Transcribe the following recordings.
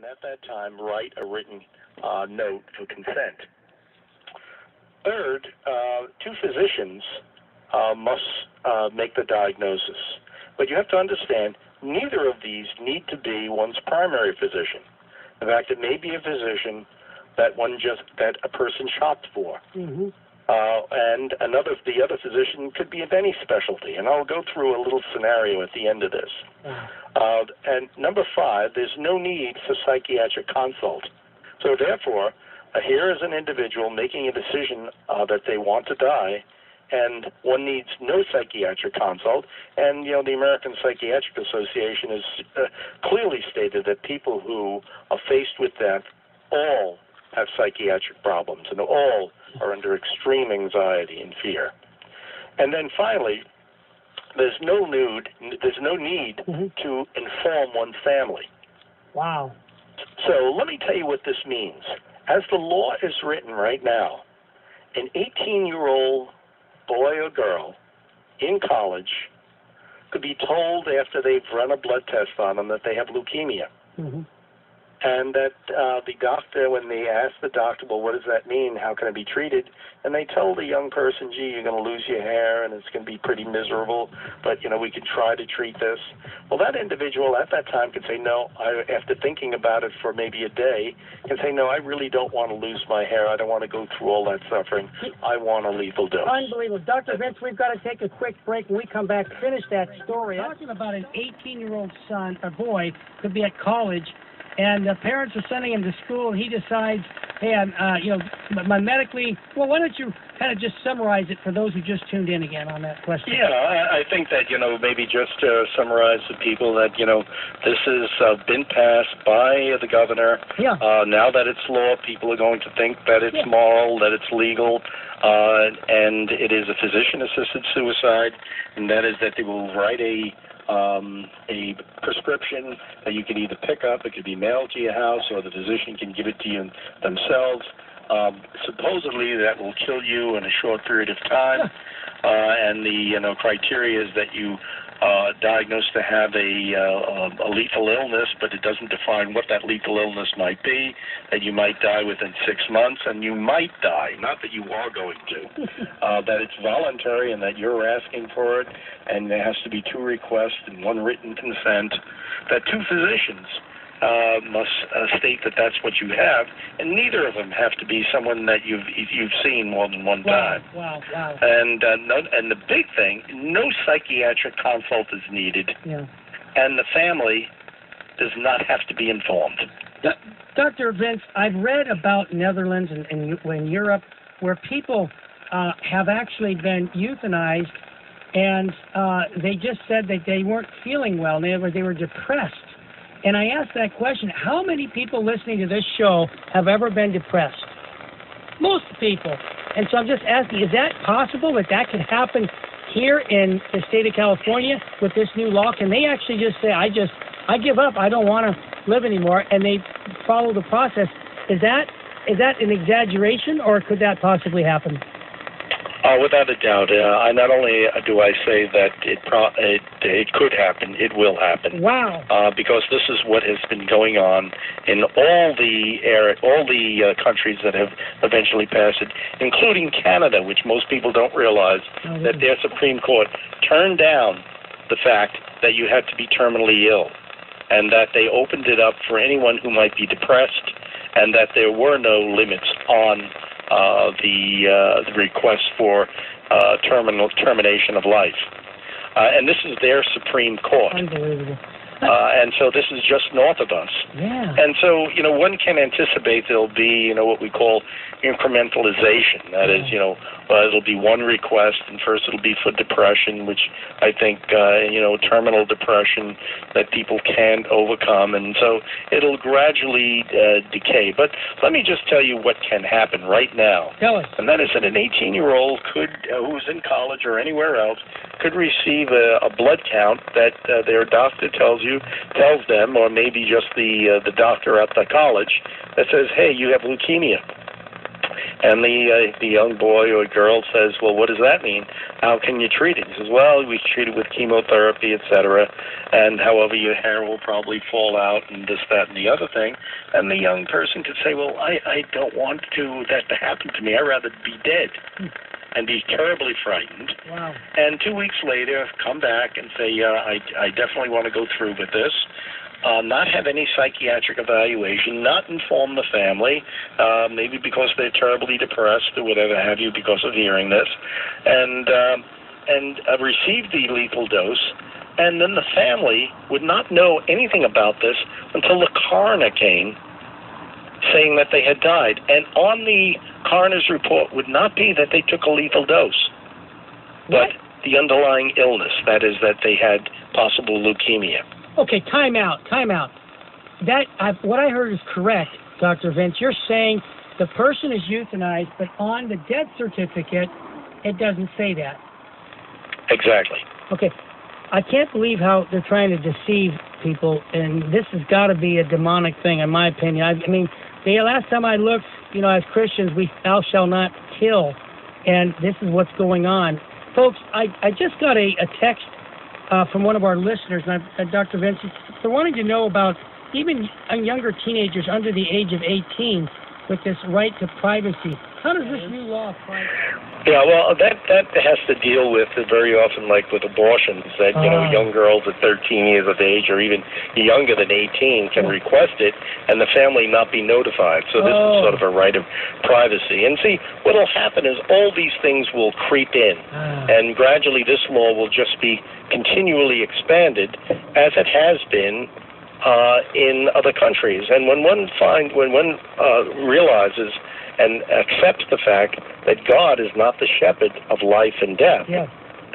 and at that time write a written note for consent. Third, two physicians must make the diagnosis. But you have to understand, neither of these need to be one's primary physician. In fact, it may be a physician that a person shopped for. Mm-hmm. And the other physician could be of any specialty. And I'll go through a little scenario at the end of this. And number 5, there's no need for psychiatric consult. So therefore, here is an individual making a decision that they want to die, and one needs no psychiatric consult. And, the American Psychiatric Association has clearly stated that people who are faced with death all have psychiatric problems, and all are under extreme anxiety and fear. And then finally, there's no need to inform one's family. Wow. So let me tell you what this means. As the law is written right now, an 18-year-old boy or girl in college could be told after they've run a blood test on them that they have leukemia. Mm-hmm. And that the doctor, when they ask the doctor, well, what does that mean? How can it be treated? And they tell the young person, gee, you're going to lose your hair and it's going to be pretty miserable, but, we can try to treat this. Well, that individual at that time can say, no, after thinking about it for maybe a day, can say, no, I really don't want to lose my hair. I don't want to go through all that suffering. I want a lethal dose. Unbelievable. Dr. Vince, we've got to take a quick break. When we come back, finish that story. Talking about an 18-year-old son, or boy, could be at college, and the parents are sending him to school, and he decides, hey, my medically, well, why don't you kind of just summarize it for those who just tuned in again on that question? Yeah, I think that, maybe just to summarize to people that, this has been passed by the governor. Yeah. Now that it's law, people are going to think that it's moral, that it's legal, and it is a physician-assisted suicide, and that is that they will write a prescription that you can either pick up, it could be mailed to your house, or the physician can give it to you themselves. Supposedly that will kill you in a short period of time, and the criteria is that you diagnosed to have a lethal illness, but it doesn't define what that lethal illness might be, that you might die within 6 months, and you might die, not that you are going to, that it's voluntary and that you're asking for it, and there has to be 2 requests and 1 written consent, that 2 physicians must state that that's what you have, and neither of them have to be someone that you've seen more than one time. Wow. And the big thing, no psychiatric consult is needed, and the family does not have to be informed. Dr. Vince, I've read about Netherlands and Europe where people have actually been euthanized, and they just said that they weren't feeling well. They were depressed. And I asked that question, how many people listening to this show have ever been depressed? Most people. And so I'm just asking, is that possible that could happen here in the state of California with this new law? Can they actually just say, I give up, I don't want to live anymore, and they follow the process? Is that an exaggeration, or could that possibly happen? Without a doubt. I not only do I say that it could happen, it will happen. Wow. Because this is what has been going on in all the countries that have eventually passed it, including Canada, which most people don't realize, that their Supreme Court turned down the fact that you had to be terminally ill, and that they opened it up for anyone who might be depressed, and that there were no limits on the request for termination of life. And this is their Supreme Court. Unbelievable. And so this is just north of us. Yeah. And so, one can anticipate there'll be, what we call incrementalization. That is, it'll be 1 request, and first it'll be for depression, which I think, terminal depression that people can't overcome. And so it'll gradually decay. But let me just tell you what can happen right now. Tell us. And that is that an 18-year-old who's in college or anywhere else could receive a blood count that their doctor tells them, or maybe just the doctor at the college, that says, hey, you have leukemia. And the young boy or girl says, well, what does that mean? How can you treat it? He says, well, we treat it with chemotherapy, etc. And however, your hair will probably fall out and this, that, and the other thing. And the young person could say, well, I don't want that to happen to me. I'd rather be dead. And be terribly frightened. Wow. And 2 weeks later, come back and say, yeah, I definitely want to go through with this. Not have any psychiatric evaluation, not inform the family, maybe because they're terribly depressed or whatever have you because of hearing this, and receive the lethal dose, and then the family would not know anything about this until the coroner came saying that they had died. And on the coroner's report would not be that they took a lethal dose, but the underlying illness, that is that they had possible leukemia. Okay, time out. What I heard is correct, Dr. Vince. You're saying the person is euthanized, but on the death certificate, it doesn't say that. Exactly. Okay. I can't believe how they're trying to deceive people, and this has got to be a demonic thing, in my opinion. I mean, the last time I looked, as Christians, thou shalt not kill, and this is what's going on. Folks, I just got a text from one of our listeners, and Dr. Vince, they're wanting to know about even younger teenagers under the age of 18 with this right to privacy. How does this new law apply? Yeah, well, that has to deal with very often, like with abortions, that young girls at 13 years of age or even younger than 18 can request it, and the family not be notified. So this is sort of a right of privacy. And see, what will happen is all these things will creep in, and gradually this law will just be continually expanded, as it has been in other countries. And when one realizes and accepts the fact that God is not the shepherd of life and death,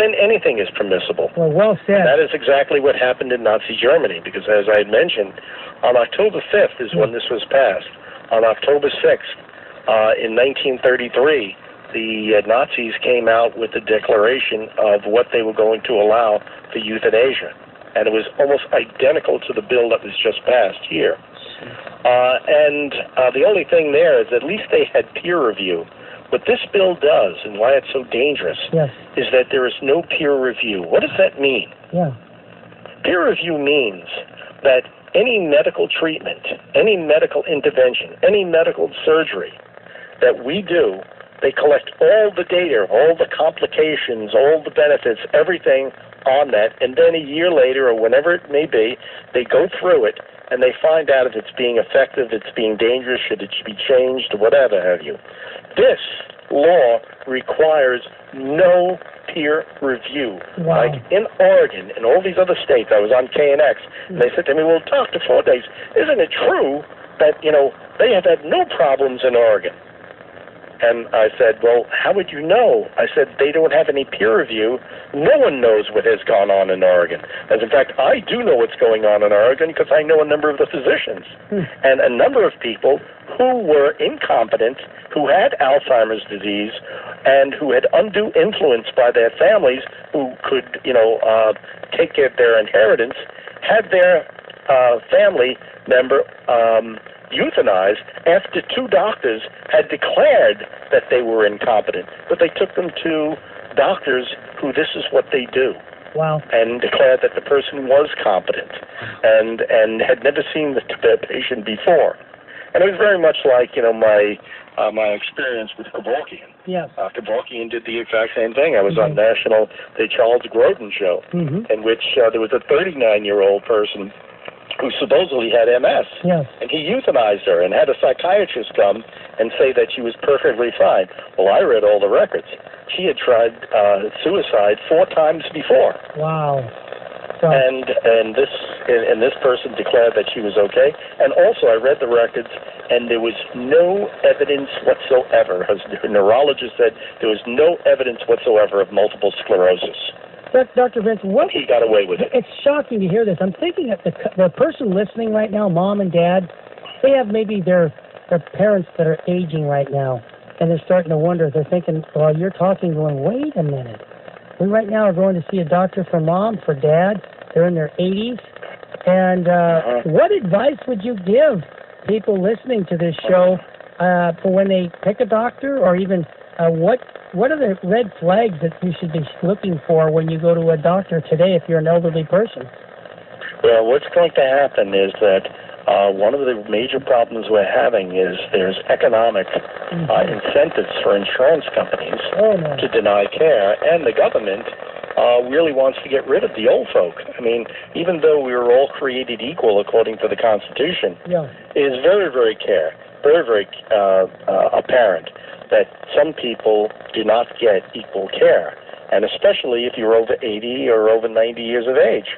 then anything is permissible. Well said. And that is exactly what happened in Nazi Germany, because as I had mentioned, on October 5th is when this was passed. On October 6th, in 1933, the Nazis came out with the declaration of what they were going to allow for euthanasia. And it was almost identical to the bill that was just passed here. And the only thing there is at least they had peer review. What this bill does, and why it's so dangerous, is that there is no peer review. What does that mean? Peer review means that any medical treatment, any medical intervention, any medical surgery that we do, they collect all the data, all the complications, all the benefits, everything on that, and then a year later, or whenever it may be, they go through it, and they find out if it's being effective, it's being dangerous, should it be changed, or whatever have you. This law requires no peer review. Like in Oregon and all these other states, I was on KNX, and they said to me, well, Dr. Fortes, isn't it true that, they have had no problems in Oregon? And I said, well, how would you know? I said, they don't have any peer review. No one knows what has gone on in Oregon. As in fact, I do know what's going on in Oregon because I know a number of the physicians and a number of people who were incompetent, who had Alzheimer's disease, and who had undue influence by their families who could, take care of their inheritance, had their family member euthanized after two doctors had declared that they were incompetent, but they took them to doctors who this is what they do. And declared that the person was competent and had never seen the patient before. And it was very much like, my experience with Kevorkian. Kevorkian did the exact same thing. I was on the Charles Grodin show, in which there was a 39-year-old person who supposedly had MS, and he euthanized her and had a psychiatrist come and say that she was perfectly fine. Well, I read all the records. She had tried suicide 4 times before. And this person declared that she was okay. And also, I read the records, and there was no evidence whatsoever. As the neurologist said, there was no evidence whatsoever of multiple sclerosis. Dr. Vince, he got away with it. It's shocking to hear this. I'm thinking that the person listening right now, mom and dad, they have maybe their parents that are aging right now, and they're starting to wonder. They're thinking, well, you're talking, going, wait a minute. We right now are going to see a doctor for mom, for dad. They're in their 80s. And what advice would you give people listening to this show for when they pick a doctor, or even what are the red flags that you should be looking for when you go to a doctor today if you're an elderly person? Well, what's going to happen is that one of the major problems we're having is there's economic incentives for insurance companies to deny care, and the government really wants to get rid of the old folk. I mean, even though we were all created equal according to the Constitution, it is very, very apparent that some people do not get equal care, and especially if you're over 80 or over 90 years of age.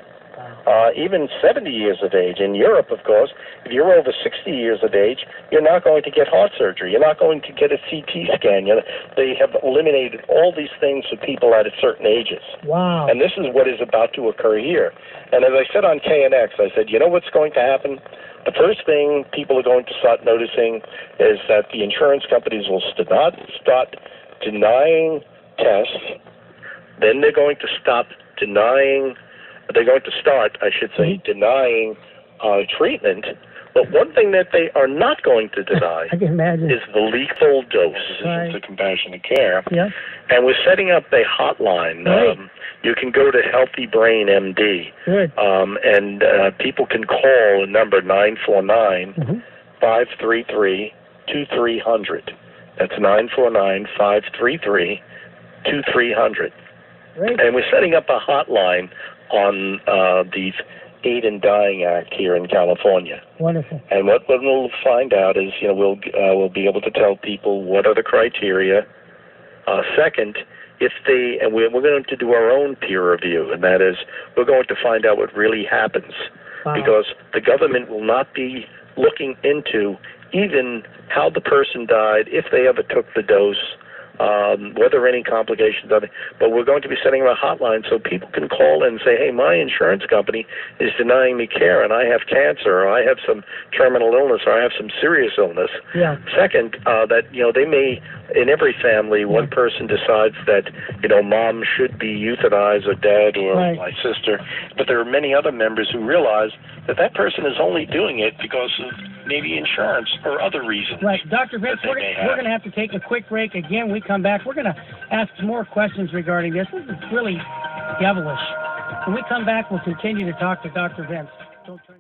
Even 70 years of age. In Europe, of course, if you're over 60 years of age, you're not going to get heart surgery. You're not going to get a CT scan. They have eliminated all these things for people at certain ages. Wow. And this is what is about to occur here. And as I said on KNX, I said, you know what's going to happen? The first thing people are going to start noticing is that the insurance companies will start denying tests. Then they're going to start, I should say, denying treatment. But one thing that they are not going to deny I can imagine. is the lethal dose of compassionate care. Yeah. And we're setting up a hotline. You can go to Healthy Brain MD. Good. And people can call the number 949-533-2300. That's 949-533-2300. Great. And we're setting up a hotline on the Aid in Dying Act here in California. Wonderful. And what we'll find out is, we'll be able to tell people what are the criteria. Second, we're going to do our own peer review, and that is, we're going to find out what really happens, because the government will not be looking into even how the person died, if they ever took the dose, whether any complications of it. But we're going to be setting up a hotline so people can call in and say, hey, my insurance company is denying me care, and I have cancer, or I have some terminal illness, or I have some serious illness. Yeah. Second, that, they may, in every family, one person decides that, mom should be euthanized, or dad, or my sister. But there are many other members who realize that that person is only doing it because of maybe insurance or other reasons. Right. Dr. Vince, we're going to have to take a quick break. Again, we come back, we're going to ask more questions regarding this. This is really devilish. When we come back, we'll continue to talk to Dr. Vince. Don't turn